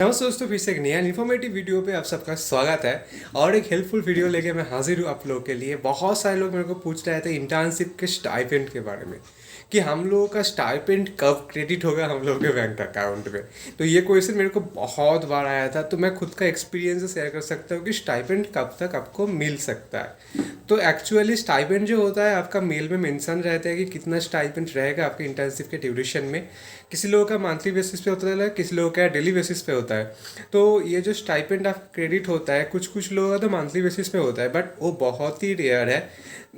नमस्ते दोस्तों, फिर से एक नया इन्फॉर्मेटिव वीडियो पे आप सबका स्वागत है। और एक हेल्पफुल वीडियो लेके मैं हाजिर हूँ आप लोगों के लिए। बहुत सारे लोग मेरे को पूछ रहे थे इंटर्नशिप के स्टाइपेंड के बारे में कि हम लोगों का स्टाइपेंड कब क्रेडिट होगा हम लोगों के बैंक अकाउंट में। तो ये क्वेश्चन मेरे को बहुत बार आया था, तो मैं खुद का एक्सपीरियंस शेयर कर सकता हूँ कि स्टाइपेंड कब तक आपको मिल सकता है। तो एक्चुअली स्टाइपेंड जो होता है आपका मेल में मेंशन रहता है कि कितना स्टाइपेंड रहेगा आपके इंटर्नशिप के ड्यूरेशन में। किसी लोगों का मंथली बेसिस पे होता है, किसी लोगों का डेली बेसिस पे होता है। तो ये जो स्टाइपेंड आप क्रेडिट होता है, कुछ कुछ लोगों का तो मंथली बेसिस पे होता है, बट वो बहुत ही रेयर है।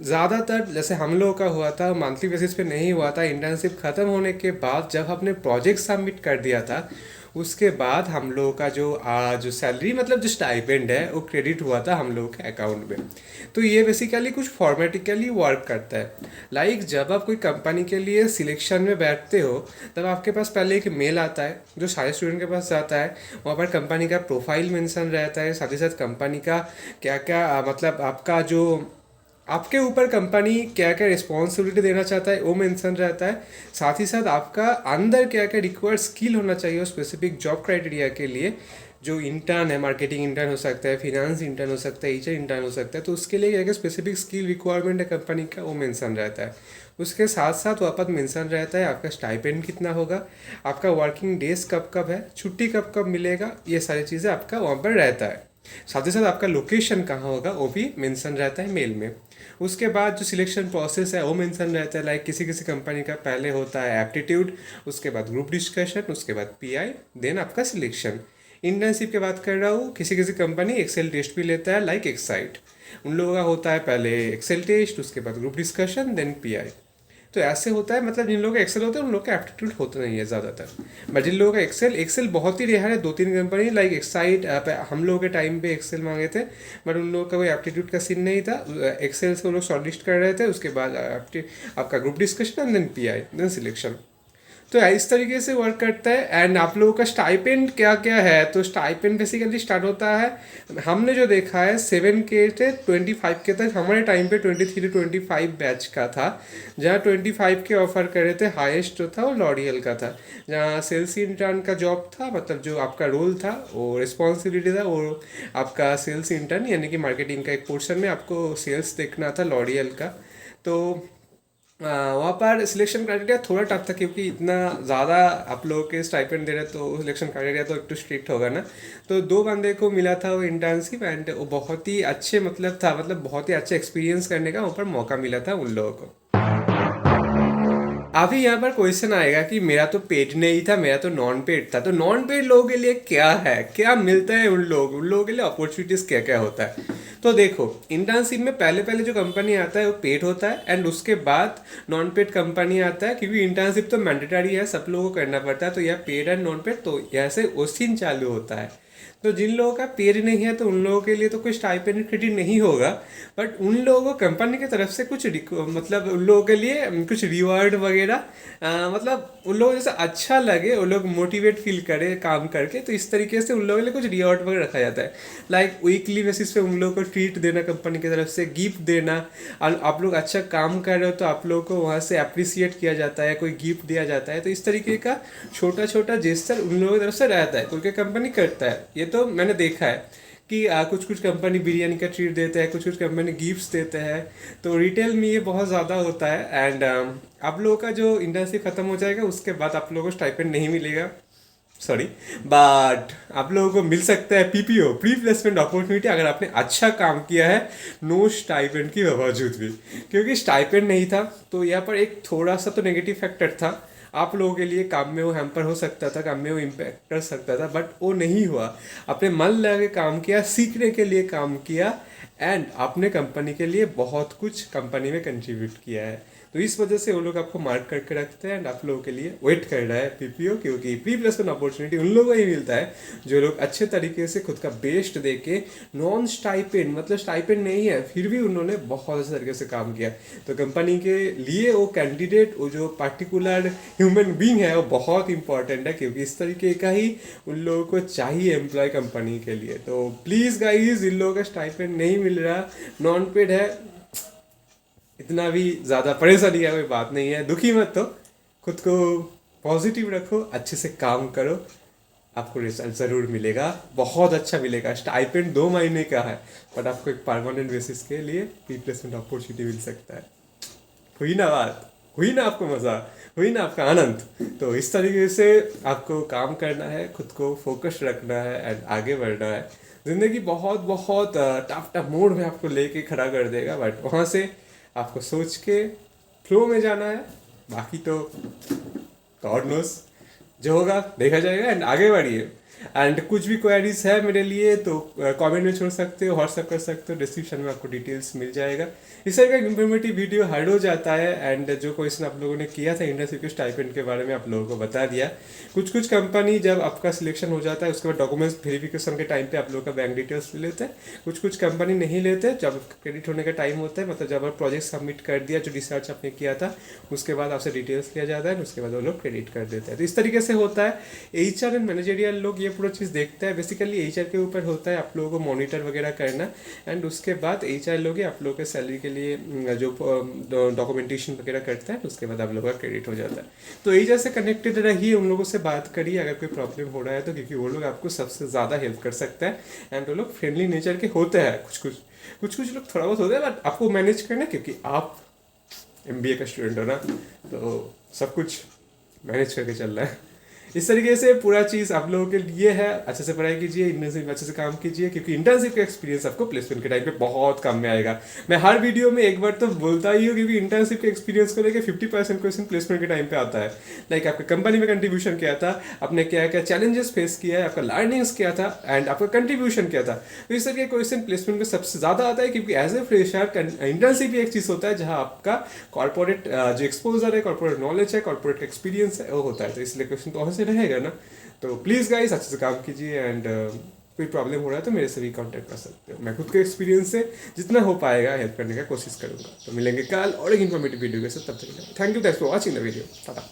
ज़्यादातर जैसे हम लोगों का हुआ था मंथली बेसिस पे नहीं हुआ था। इंटर्नशिप ख़त्म होने के बाद जब हमने प्रोजेक्ट सबमिट कर दिया था, उसके बाद हम लोगों का जो सैलरी मतलब जो स्टाइपेंड है वो क्रेडिट हुआ था हम लोगों के अकाउंट में। तो ये बेसिकली कुछ फॉर्मेटिकली वर्क करता है। लाइक जब आप कोई कंपनी के लिए सिलेक्शन में बैठते हो, तब आपके पास पहले एक मेल आता है जो सारे स्टूडेंट के पास जाता है। वहाँ पर कंपनी का प्रोफाइल मेंशन रहता है, साथ ही साथ कंपनी का क्या क्या मतलब आपका जो आपके ऊपर कंपनी क्या क्या रिस्पॉन्सिबिलिटी देना चाहता है वो मेंशन रहता है। साथ ही साथ आपका अंदर क्या क्या रिक्वायर्ड स्किल होना चाहिए स्पेसिफिक जॉब क्राइटेरिया के लिए। जो इंटर्न है, मार्केटिंग इंटर्न हो सकता है, फिनेंस इंटर्न हो सकता है, एचआर इंटर्न हो सकता है, तो उसके लिए क्या क्या स्पेसिफिक स्किल रिक्वायरमेंट है कंपनी का वो मेंशन रहता है। उसके साथ साथ वहाँ पर मेंशन रहता है आपका स्टाइपेंड कितना होगा, आपका वर्किंग डेज कब कब है, छुट्टी कब कब मिलेगा, ये सारी चीज़ें आपका वहाँ पर रहता है। साथ ही साथ आपका लोकेशन कहाँ होगा वो भी मेंशन रहता है मेल में। उसके बाद जो सिलेक्शन प्रोसेस है वो मेंशन रहता है। लाइक किसी किसी कंपनी का पहले होता है एप्टीट्यूड, उसके बाद ग्रुप डिस्कशन, उसके बाद पीआई, देन आपका सिलेक्शन। इंटर्नशिप की बात कर रहा हूँ, किसी किसी कंपनी एक्सेल टेस्ट भी लेता है लाइक एक्साइट। उन लोगों का होता है पहले एक्सेल टेस्ट, उसके बाद ग्रुप डिस्कशन, देन पीआई। तो ऐसे होता है, मतलब जिन लोगों का एक्सेल होता है उन लोगों का एप्टीट्यूड होता नहीं है ज़्यादातर। बट जिन लोगों का एक्सेल एक्सेल बहुत ही रेयर है, दो तीन कंपनी लाइक एक्साइट हम लोगों के टाइम पे एक्सेल मांगे थे, बट उन लोगों का कोई एप्टीट्यूड का सीन नहीं था। एक्सेल से वो लोग शॉर्ट लिस्ट कर रहे थे, उसके बाद आपका group discussion and then PI then selection. तो इस तरीके से वर्क करता है। एंड आप लोगों का स्टाइपेंड क्या क्या है, तो स्टाइपेंड बेसिकली स्टार्ट होता है, हमने जो देखा है 7K से 25 के तक। हमारे टाइम पे 23 से 25 बैच का था, जहाँ 25 के ऑफर कर रहे थे। हाईएस्ट जो था वो लॉरियल का था, जहाँ सेल्स इंटर्न का जॉब था, मतलब जो आपका रोल था वो रिस्पॉन्सिबिलिटी था वो आपका सेल्स इंटर्न, यानी कि मार्केटिंग का एक पोर्शन में आपको सेल्स देखना था लॉरियल का। तो वहाँ पर सिलेक्शन क्राइटेरिया थोड़ा टफ था, क्योंकि इतना ज़्यादा आप लोगों के स्टाइपेंड दे रहे तो सिलेक्शन क्राइटेरिया तो एक तो स्ट्रिक्ट होगा ना। तो दो बंदे को मिला था वो इंटर्नशिप, एंड वो बहुत ही अच्छे मतलब था, मतलब बहुत ही अच्छे एक्सपीरियंस करने का वहाँ पर मौका मिला था उन लोगों को। अभी यहाँ पर क्वेश्चन आएगा कि मेरा तो पेड नहीं था, मेरा तो नॉन पेड था, तो नॉन पेड लोगों के लिए क्या है, क्या मिलता है उन लोगों के लिए अपॉर्चुनिटीज क्या क्या होता है। तो देखो, इंटर्नशिप में पहले पहले जो कंपनी आता है वो पेड होता है, एंड उसके बाद नॉन पेड कंपनी आता है, क्योंकि इंटर्नशिप तो मैंडेटरी है, सब लोगों को करना पड़ता है। तो यह पेड एंड नॉन पेड, तो यहाँ से वो सीन चालू होता है। तो जिन लोगों का पेड नहीं है तो उन लोगों के लिए तो कोई स्टाइपेंड क्रेडिट नहीं होगा, बट उन लोगों को कंपनी की तरफ से कुछ मतलब उन लोगों के लिए कुछ रिवॉर्ड वगैरह, मतलब उन लोगों को जैसे अच्छा लगे, उन लोग मोटिवेट फील करे काम करके, तो इस तरीके से उन लोगों के लिए कुछ रिवॉर्ड वगैरह रखा जाता है। लाइक वीकली बेसिस पे उन लोगों को ट्रीट देना, कंपनी की तरफ से गिफ्ट देना। और आप लोग अच्छा काम कर रहे हो तो आप लोगों को वहाँ से अप्रिसिएट किया जाता है, कोई गिफ्ट दिया जाता है। तो इस तरीके का छोटा छोटा जेस्चर उन लोगों की तरफ से रहता है, क्योंकि कंपनी करता है। ये तो मैंने देखा है कि कुछ कुछ कंपनी बिरयानी का ट्रीट देते हैं, कुछ कुछ कंपनी गिफ्ट्स देते हैं। तो रिटेल में ये बहुत ज़्यादा होता है। एंड आप लोगों का जो इंटर्नशिप खत्म हो जाएगा उसके बाद आप लोगों को स्टाइपेंड नहीं मिलेगा, सॉरी, बट आप लोगों को मिल सकता है पीपीओ, प्री प्लेसमेंट अपॉर्चुनिटी, अगर आपने अच्छा काम किया है नो स्टाइपेंड की बावजूद भी। क्योंकि स्टाइपेंड नहीं था तो यहाँ पर एक थोड़ा सा तो नेगेटिव फैक्टर था, आप लोगों के लिए काम में वो हैम्पर हो सकता था, काम में वो इम्पैक्ट कर सकता था, बट वो नहीं हुआ। आपने मन लगा के काम किया, सीखने के लिए काम किया, एंड आपने कंपनी के लिए बहुत कुछ कंपनी में कंट्रीब्यूट किया है। तो इस वजह से वो लोग आपको मार्क करके रखते हैं, एंड आप लोगों के लिए वेट कर रहा है पीपीओ, क्योंकि प्री प्लेसमेंट अपॉर्चुनिटी उन लोगों को ही मिलता है जो लोग अच्छे तरीके से खुद का बेस्ट दे के, नॉन स्टाइपेंड मतलब स्टाइपेंड नहीं है फिर भी उन्होंने बहुत अच्छे तरीके से काम किया। तो कंपनी के लिए वो कैंडिडेट, वो जो पर्टिकुलर ह्यूमन बींग है वो बहुत इंपॉर्टेंट है, क्योंकि इस तरीके का ही उन लोगों को चाहिए एम्प्लॉय कंपनी के लिए। तो प्लीज़ गाइज, इन लोगों का स्टाइपेंड नहीं मिल रहा, नॉन पेड है, इतना भी ज़्यादा परेशानी का कोई बात नहीं है, दुखी मत हो, खुद को पॉजिटिव रखो, अच्छे से काम करो। आपको रिजल्ट ज़रूर मिलेगा, बहुत अच्छा मिलेगा। स्टाइपेंड 2 महीने का है, बट आपको एक परमानेंट बेसिस के लिए रिप्लेसमेंट अपॉर्चुनिटी मिल सकता है। हुई ना बात, हुई ना आपको मज़ा, हुई ना आपका आनंद। तो इस तरीके से आपको काम करना है, खुद को फोकस रखना है एंड आगे बढ़ना है। ज़िंदगी बहुत बहुत टफ टफ मोड में आपको लेके खड़ा कर देगा, बट वहाँ से आपको सोच के फ्लो में जाना है। बाकी तो गॉड नोस, जो होगा देखा जाएगा एंड आगे बढ़िए। एंड कुछ भी क्वेरीज है मेरे लिए तो कमेंट में छोड़ सकते हो, व्हाट्सअप कर सकते हो, डिस्क्रिप्शन में आपको डिटेल्स मिल जाएगा। इस तरह का इन्फॉर्मेटिव वीडियो हर रोज आता है एंड जो क्वेश्चन आप लोगों ने किया था इंडस्ट्री के स्टाइपेंड के बारे में आप लोगों को बता दिया। कुछ कुछ कंपनी जब आपका सिलेक्शन हो जाता है उसके बाद डॉक्यूमेंट्स वेरिफिकेशन के टाइम पे आप लोगों का बैंक डिटेल्स ले लेते हैं। कुछ कुछ कंपनी नहीं लेते, जब क्रेडिट होने का टाइम होता है, मतलब जब आप प्रोजेक्ट सबमिट कर दिया, जो रिसर्च आपने किया था उसके बाद आपसे डिटेल्स लिया जाता है, उसके बाद वो लोग क्रेडिट कर देते हैं। तो इस तरीके से होता है। HR एंड मैनेजरियल लोग ये पूरा चीज़ देखते हैं। बेसिकली HR के ऊपर होता है आप लोगों को मॉनिटर वगैरह करना, एंड उसके बाद HR लोग ही आप लोगों के सैलरी के लिए जो डॉक्यूमेंटेशन वगैरह करता है, उसके बाद आप लोगों का क्रेडिट हो जाता है। तो HR से कनेक्टेड रहिए, उन लोगों से बात करिए अगर कोई प्रॉब्लम हो रहा है तो, क्योंकि वो लोग आपको सबसे ज़्यादा हेल्प कर सकता है। एंड वो लोग फ्रेंडली नेचर के होते हैं, कुछ कुछ लोग थोड़ा बहुत होते हैं, बट आपको मैनेज करना है क्योंकि आप MBA का स्टूडेंट हो ना, तो सब कुछ मैनेज करके चल रहा है। इस तरीके से पूरा चीज़ आप लोगों के लिए है। अच्छे से पढ़ाई कीजिए, इंटर्नशिप में अच्छे से काम कीजिए, क्योंकि इंटर्नशिप का एक्सपीरियंस आपको प्लेसमेंट के टाइम पे बहुत काम में आएगा। मैं हर वीडियो में एक बार तो बोलता ही हूँ, क्योंकि इंटर्नशिप के एक्सपीरियंस को लेकर 50% क्वेश्चन प्लेसमेंट के टाइम पे आता है। लाइक आपका कंपनी में कंट्रीब्यूशन क्या था, आपने क्या क्या चैलेंजेस फेस किया है, आपका लर्निंग्स क्या था एंड आपका कंट्रीब्यूशन क्या था। तो इस तरह के क्वेश्चन प्लेसमेंट में सबसे ज़्यादा आता है, क्योंकि एज ए फ्रेशर इंटर्नशिप भी एक चीज़ होता है जहाँ आपका कॉर्पोरेट जो एक्सपोजर है, कॉर्पोरेट नॉलेज है, कॉर्पोरेट एक्सपीरियंस है, वो होता है। तो इसलिए क्वेश्चन तो वहाँ से रहेगा ना। तो प्लीज़ गाइस अच्छे से काम कीजिए एंड कोई प्रॉब्लम हो रहा है तो मेरे से भी कांटेक्ट कर सकते हो। मैं खुद के एक्सपीरियंस से जितना हो पाएगा हेल्प करने का कोशिश करूंगा। तो मिलेंगे कल और एक इन्फॉर्मेटिव वीडियो के साथ, तब तक thank you for watching the video. Tata.